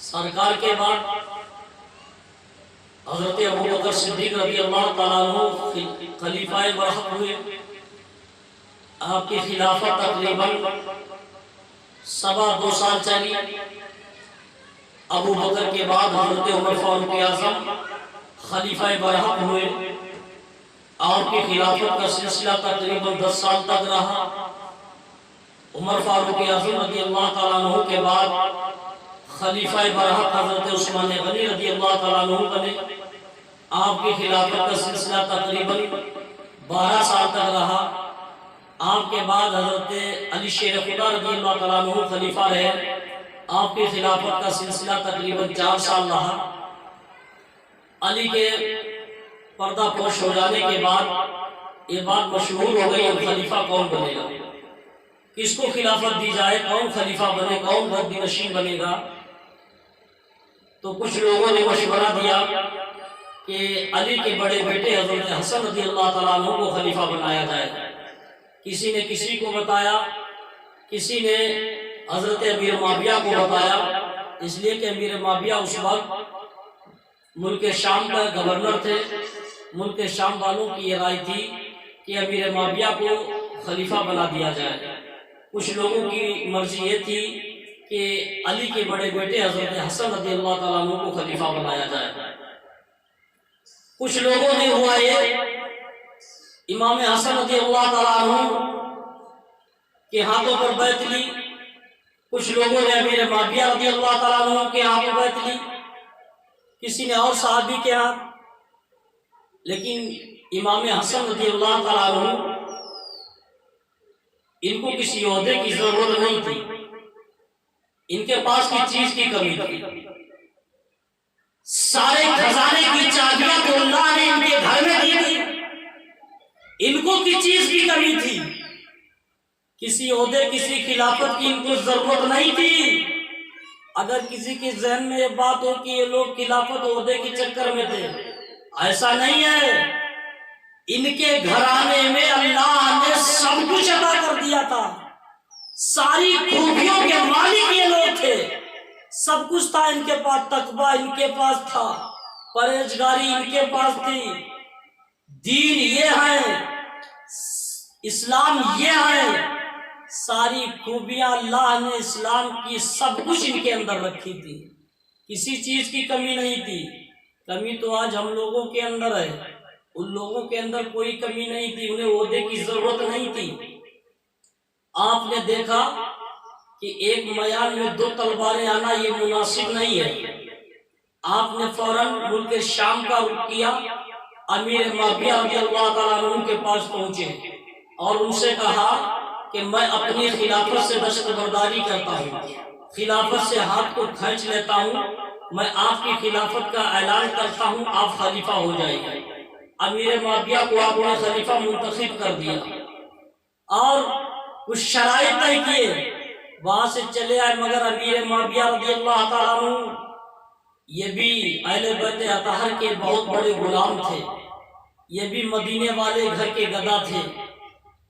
سرکار کے بعد حضرت ابوبکر صدیق رضی اللہ تعالیٰ عنہ خلیفہ برحق ہوئے۔ آپ کی خلافت تقریباً 2.25 سال چلی۔ ابوبکر کے بعد حضرت عمر فاروق اعظم خلیفہ برحق ہوئے۔ آپ کی خلافت کا سلسلہ تقریباً 10 سال تک رہا۔ عمر فاروق اعظم رضی اللہ تعالیٰ عنہ کے بعد خلیفہ برحق حضرت عثمان غنی رضی اللہ تعالیٰ عنہ بنے۔ آپ کی خلافت کا سلسلہ تقریباً 12 سال تک رہا۔ آپ کے بعد حضرت علی شیر خدا رضی اللہ تعالیٰ عنہ خلیفہ رہے۔ آپ کی خلافت کا سلسلہ تقریباً 4 سال رہا۔ علی کے پردہ پوش ہو جانے کے بعد یہ بات مشہور ہو گئی اب خلیفہ کون بنے گا، کس کو خلافت دی جائے، کون خلیفہ بنے، کون گدی نشین بنے گا۔ تو کچھ لوگوں نے مشورہ دیا کہ علی کے بڑے بیٹے حضرت حسن رضی اللہ تعالیٰ عنہ کو خلیفہ بنایا جائے۔ کسی نے کسی کو بتایا، کسی نے حضرت امیر معاویہ کو بتایا، اس لیے کہ امیر معاویہ اس وقت ملک شام کا گورنر تھے۔ ملک شام والوں کی یہ رائے تھی کہ امیر معاویہ کو خلیفہ بنا دیا جائے۔ کچھ لوگوں کی مرضی یہ تھی کہ علی کے بڑے بیٹے حضرت حسن رضی اللہ تعالیٰ عنہ کو خلیفہ بنایا جائے۔ کچھ لوگوں نے ہوا یہ امام حسن رضی اللہ تعالیٰ عنہ کے ہاتھوں پر بیعت لی، کچھ لوگوں نے امیر معاویہ رضی اللہ تعالیٰ عنہ کے ہاتھوں پر بیعت لی، کسی نے اور صحابی کے ہاتھ۔ لیکن امام حسن رضی اللہ تعالیٰ عنہ ان کو کسی عہدے کی ضرورت نہیں تھی، ان کے پاس کی چیز کی کمی تھی۔ سارے خزانے کی چابیاں تو اللہ نے ان کے گھر میں دی تھی، ان کو کی چیز کی کمی تھی، کسی عہدے کسی خلافت کی ان کو ضرورت نہیں تھی۔ اگر کسی کے ذہن میں یہ بات ہو کہ یہ لوگ خلافت عہدے کے چکر میں تھے، ایسا نہیں ہے۔ ان کے گھرانے میں اللہ نے سب کچھ عطا کر دیا تھا، ساری خوبیوں کے مالک یہ لوگ تھے، سب کچھ تھا ان کے پاس، تقویٰ ان کے پاس تھا، پرہیزگاری ان کے پاس تھی، دین یہ ہے، اسلام یہ ہے، ساری خوبیاں اللہ نے اسلام کی سب کچھ ان کے اندر رکھی تھی، کسی چیز کی کمی نہیں تھی۔ کمی تو آج ہم لوگوں کے اندر ہے، ان لوگوں کے اندر کوئی کمی نہیں تھی، انہیں عہدے کی ضرورت نہیں تھی۔ آپ نے دیکھا کہ ایک میدان میں 2 تلواریں آنا یہ مناسب نہیں ہے۔ آپ نے فوراً ملک شام کا رخ کیا، امیر معاویہ رضی اللہ تعالیٰ عنہ کے پاس پہنچے اور ان سے کہا کہ میں اپنی خلافت سے دستبرداری کرتا ہوں، خلافت سے ہاتھ کو کھینچ لیتا ہوں، میں آپ کی خلافت کا اعلان کرتا ہوں، آپ خلیفہ ہو جائیں۔ امیر معاویہ کو آپ نے خلیفہ منتخب کر دیا اور کچھ شرائط طے کیے، وہاں سے چلے آئے، مگر امیر معاویہ رضی اللہ تعالیٰ عنہ یہ بھی اہل بیت اطہر کے بہت بڑے غلام تھے، یہ بھی مدینے والے گھر کے گدا تھے،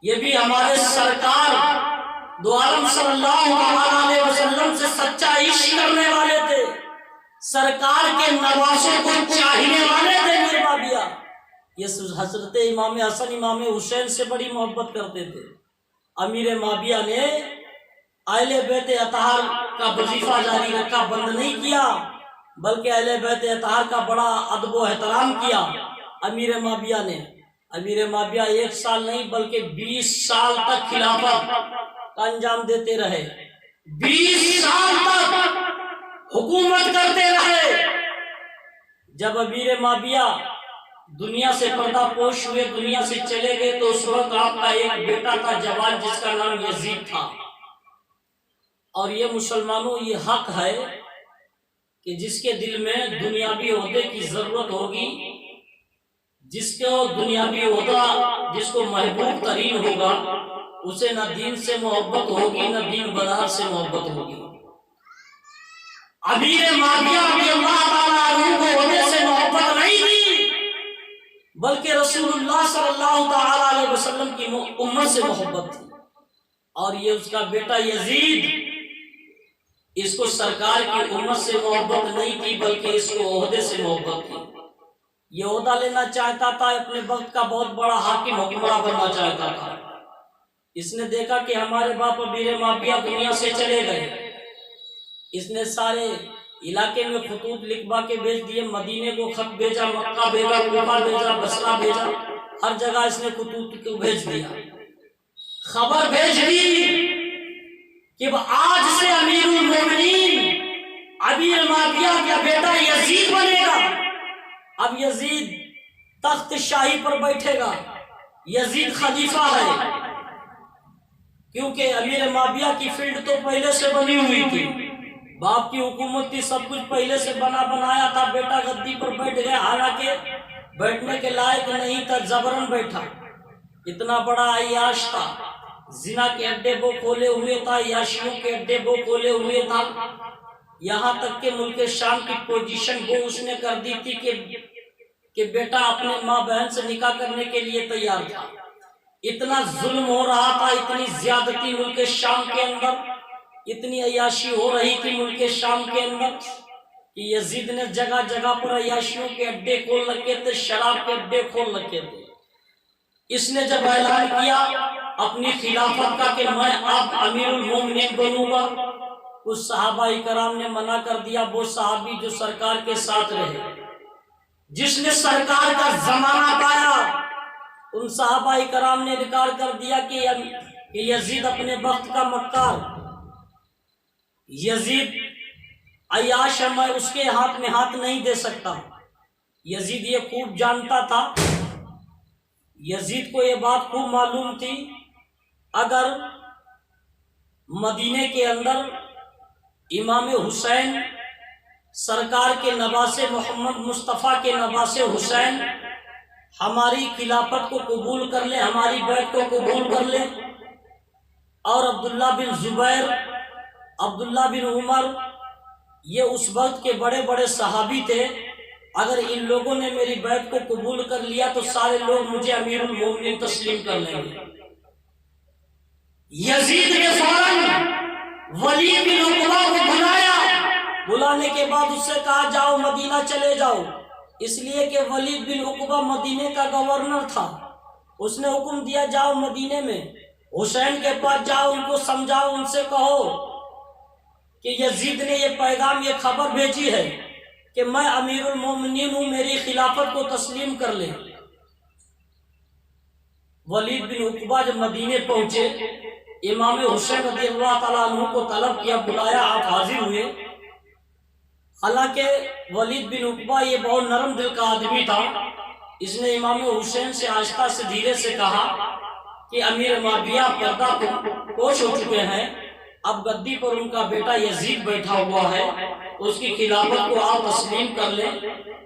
یہ بھی ہمارے سرکار دو عالم صلی اللہ علیہ وسلم سے سچا عشق کرنے والے تھے، سرکار کے نواسوں کو چاہنے والے تھے۔ امیر معاویہ یہ حضرت امام حسن امام حسین سے بڑی محبت کرتے تھے۔ امیر معاویہ نے اہل بیت اطہار کا وظیفہ جاری رکھا، بند نہیں کیا، بلکہ اہل بیت اطہار کا بڑا ادب و احترام کیا۔ امیر معاویہ نے، امیر معاویہ 1 سال نہیں بلکہ 20 سال تک خلافت کا انجام دیتے رہے، 20 سال تک حکومت کرتے رہے۔ جب امیر معاویہ دنیا سے پردہ پوش ہوئے، دنیا سے چلے گئے، تو اس وقت آپ کا ایک بیٹا تھا جوان جس کا نام یزید تھا۔ اور یہ مسلمانوں یہ حق ہے کہ جس کے دل میں دنیاوی عہدے کی ضرورت ہوگی، جس کو دنیاوی عہدہ جس کو محبوب ترین ہوگا، اسے نہ دین سے محبت ہوگی نہ دین بدہر سے محبت ہوگی۔ امیر معاویہ رضی اللہ تعالیٰ عنہ کو عہدے سے محبت نہیں تھی، بلکہ رسول اللہ صلی اللہ تعالیٰ علیہ وسلم کی امت سے محبت تھی۔ اور یہ اس کا بیٹا یزید اس کو سرکار کی امت سے محبت نہیں تھی بلکہ اس کو عہدے سے محبت تھی. یہ عہدہ لینا چاہتا تھا، اپنے وقت کا بہت بڑا حاکم حکمراں بننا چاہتا تھا. اس نے دیکھا کہ ہمارے باپ امیر معاویہ دنیا سے چلے گئے. اس نے سارے علاقے میں خطوط لکھوا کے بھیج دیے، مدینے کو خط بھیجا، مکہ بھیجا، کوفہ بھیجا، بصرہ بھیجا، ہر جگہ اس نے خطوط کو بھیج دیا. خبر بھیج دی کہ آج سے امیر المومنین امیر معاویہ کا بیٹا یزید بنے گا. اب یزید تخت شاہی پر بیٹھے گا، یزید خلیفہ ہے. کیونکہ امیر معاویہ کی فیلڈ تو پہلے سے بنی ہوئی تھی، باپ کی حکومت تھی، سب کچھ پہلے سے بنا بنایا تھا. بیٹا گدی پر بیٹھ گیا، حالانکہ بیٹھنے کے لائق نہیں تھا، زبرن بیٹھا. اتنا بڑا عیاش تھا، زنا کے اڈے وہ کھولے ہوئے تھا، عیاشیوں کے اڈے وہ کھولے ہوئے تھا. یہاں تک کہ ملک شام کی پوزیشن وہ اس نے کر دی تھی کہ بیٹا اپنے ماں بہن سے نکاح کرنے کے لیے تیار تھا. اتنا ظلم ہو رہا تھا، اتنی زیادتی ملک شام کے اندر، اتنی عیاشی ہو رہی تھی ملک شام کے اندر کہ یزید نے جگہ جگہ پر عیاشیوں کے اڈے کھول رکھے تھے، شراب کے اڈے کھول رکھے تھے. اس نے جب اعلان کیا اپنی خلافت کا کہ میں اب امیر المومنین بنوں گا، کچھ صحابہ کرام نے منع کر دیا. وہ صحابی جو سرکار کے ساتھ رہے، جس نے سرکار کا زمانہ پایا، ان صحابہ کرام نے انکار کر دیا کہ یزید اپنے وقت کا مکار، یزید عیاش ہے، میں اس کے ہاتھ میں ہاتھ نہیں دے سکتا. یزید یہ خوب جانتا تھا، یزید کو یہ بات خوب معلوم تھی، اگر مدینے کے اندر امام حسین سرکار کے نواسے محمد مصطفیٰ کے نواسے حسین ہماری خلافت کو قبول کر لے، ہماری بیعت کو قبول کر لے، اور عبداللہ بن زبیر، عبداللہ بن عمر، یہ اس وقت کے بڑے بڑے صحابی تھے، اگر ان لوگوں نے میری بیعت کو قبول کر لیا تو سارے لوگ مجھے امیر المومنین تسلیم کر لیں گے. یزید نے فوراً ولید بن عقبہ کو بلایا، بلانے کے بعد اس سے کہا جاؤ مدینہ چلے جاؤ، اس لیے کہ ولید بن عقبہ مدینے کا گورنر تھا. اس نے حکم دیا جاؤ مدینے میں حسین کے پاس جاؤ، ان کو سمجھاؤ، ان سے کہو کہ یزید نے یہ پیغام، یہ خبر بھیجی ہے کہ میں امیر المومنین ہوں، میری خلافت کو تسلیم کر لیں. ولید بن عقبہ جب مدینے پہنچے، امام حسین رضی اللہ تعالیٰ عنہ کو طلب کیا، بلایا، آپ حاضر ہوئے. حالانکہ ولید بن عقبہ یہ بہت نرم دل کا آدمی تھا. اس نے امام حسین سے آہستہ سے دھیرے سے کہا کہ امیر معاویہ پردہ پوش ہو چکے ہیں، اب گدی پر ان کا بیٹا یزید بیٹھا ہوا ہے، اس کی خلافت کو آپ تسلیم کر لیں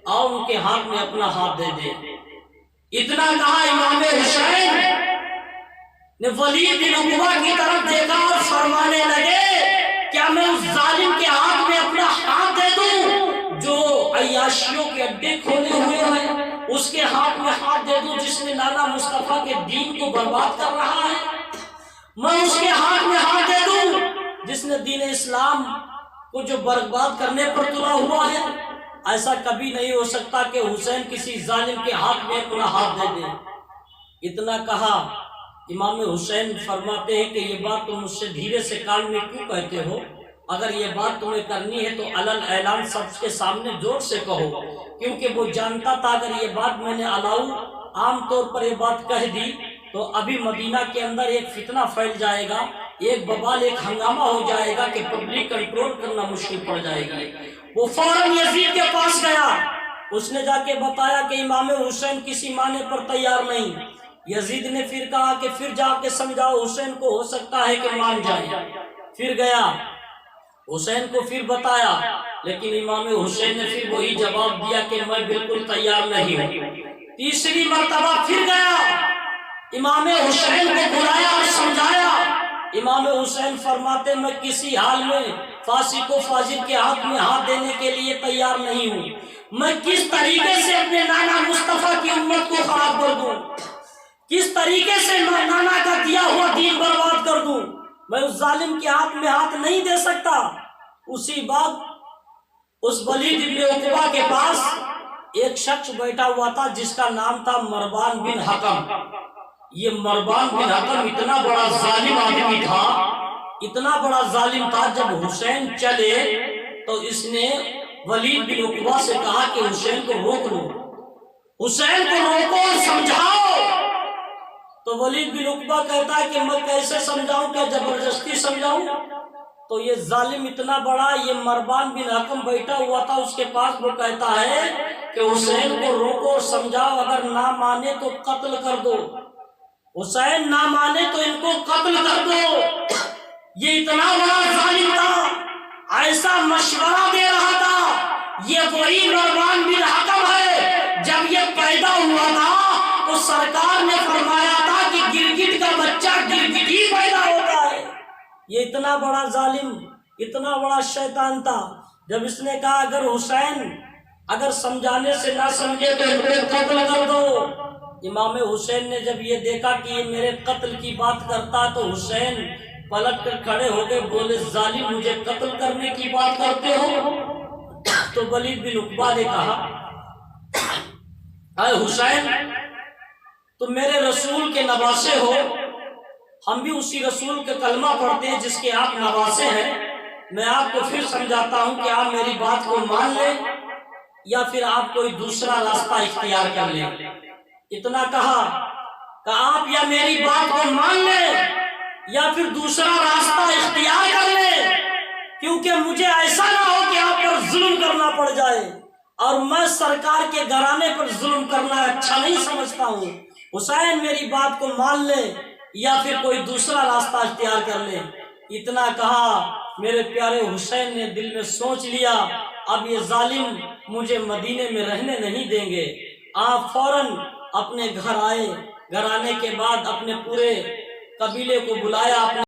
اور ان کے ہاتھ میں اپنا ہاتھ دے دیں. اتنا کہا، امام حسین نے ولید بن عقبہ کی طرف دیکھا اور فرمانے لگے کیا میں اس ظالم کے ہاتھ میں اپنا ہاتھ دے دوں جو عیاشیوں کے اڈے کھولے ہوئے ہیں، اس کے ہاتھ میں ہاتھ دے دوں جس نے نانا مصطفیٰ کے دین کو برباد کر رہا ہے؟ میں اس کے ہاتھ میں ہاتھ دے دوں جس نے دین اسلام کو جو برباد کرنے پر تلا ہوا ہے؟ ایسا کبھی نہیں ہو سکتا کہ حسین کسی ظالم کے ہاتھ میں اپنا ہاتھ دے دے. اتنا کہا، امام حسین فرماتے ہیں کہ یہ بات تم مجھ سے دھیرے سے کان میں کیوں کہتے ہو؟ اگر یہ بات تمہیں کرنی ہے تو علن اعلان سب کے سامنے زور سے کہو. کیونکہ وہ جانتا تھا اگر یہ بات میں نے عام طور پر یہ بات کہہ دی تو ابھی مدینہ کے اندر ایک فتنہ پھیل جائے گا، ایک ببال، ایک ہنگامہ ہو جائے گا کہ پبلک کنٹرول کرنا مشکل پڑ جائے گی. وہ فوراً یزید کے پاس گیا، اس نے جا کے بتایا کہ امام حسین کسی معنی پر تیار نہیں. یزید نے پھر کہا کہ پھر جا کے سمجھاؤ حسین کو، ہو سکتا ہے کہ مان جائے. پھر گیا، حسین کو پھر بتایا، لیکن امام حسین نے پھر وہی جواب دیا کہ میں بالکل تیار نہیں ہوں. تیسری مرتبہ پھر گیا، امام حسین کو بلایا اور سمجھایا. امام حسین فرماتے میں کسی حال میں فاسق و فاجر کے ہاتھ میں ہاتھ دینے کے لیے تیار نہیں ہوں. میں کس طریقے سے اپنے نانا مصطفیٰ کی امت کو خراب کر دوں، کس طریقے سے میں نانا کا دیا ہوا دین برباد کر دوں، میں اس ظالم کے ہاتھ میں ہاتھ نہیں دے سکتا. اسی بعد اس ولید بن عقبہ کے پاس ایک شخص بیٹھا ہوا تھا جس کا نام تھا مروان بن حکم۔ یہ مروان بن حکم اتنا بڑا ظالم آدمی تھا، اتنا بڑا ظالم تھا، جب حسین چلے تو اس نے ولید بن عقبہ سے کہا کہ حسین کو روک لو، حسین کو روکو اور سمجھاؤ۔ تو ولید بن عقبہ کہتا ہے کہ میں کیسے سمجھاؤں، کیا زبردستی سمجھاؤں؟ تو یہ ظالم اتنا بڑا، یہ مروان بن حکم بیٹھا ہوا تھا اس کے پاس، وہ کہتا ہے کہ حسین کو روکو اور سمجھاؤ، اگر نہ مانے تو قتل کر دو، حسین نہ مانے تو ان کو قتل کر دو۔ یہ اتنا بڑا ظالم تھا، ایسا مشورہ دے رہا تھا۔ یہ وہی مروان بن حکم ہے، جب یہ پیدا ہوا تھا تو سرکار نے فرمایا تھا کہ گرگٹ کا بچہ گرگٹ ہی پیدا ہوتا ہے۔ یہ اتنا بڑا ظالم، اتنا بڑا شیطان تھا۔ جب اس نے کہا اگر حسین اگر سمجھانے سے نہ سمجھے تو ان کو قتل کر دو، امام حسین نے جب یہ دیکھا کہ یہ میرے قتل کی بات کرتا تو حسین پلٹ کر کھڑے ہو گئے، بولے ظالم مجھے قتل کرنے کی بات کرتے ہو؟ تو ولید بن عقبہ نے کہا اے حسین تم میرے رسول کے نواسے ہو، ہم بھی اسی رسول کے کلمہ پڑھتے ہیں جس کے آپ نواسے ہیں، میں آپ کو پھر سمجھاتا ہوں کہ آپ میری بات کو مان لیں یا پھر آپ کوئی دوسرا راستہ اختیار کر لیں۔ اتنا کہا کہ آپ یا میری بات کو مان لیں یا پھر دوسرا راستہ اختیار کر لیں، کیونکہ مجھے ایسا نہ ہو کہ آپ پر ظلم کرنا پڑ جائے، اور میں سرکار کے گھرانے پر ظلم کرنا اچھا نہیں سمجھتا ہوں۔ حسین میری بات کو مان لیں یا پھر کوئی دوسرا راستہ اختیار کر لیں۔ اتنا کہا میرے پیارے حسین نے دل میں سوچ لیا اب یہ ظالم مجھے مدینے میں رہنے نہیں دیں گے۔ آپ فوراً اپنے گھر آئے، گھر آنے کے بعد اپنے پورے قبیلے کو بلایا، اپنے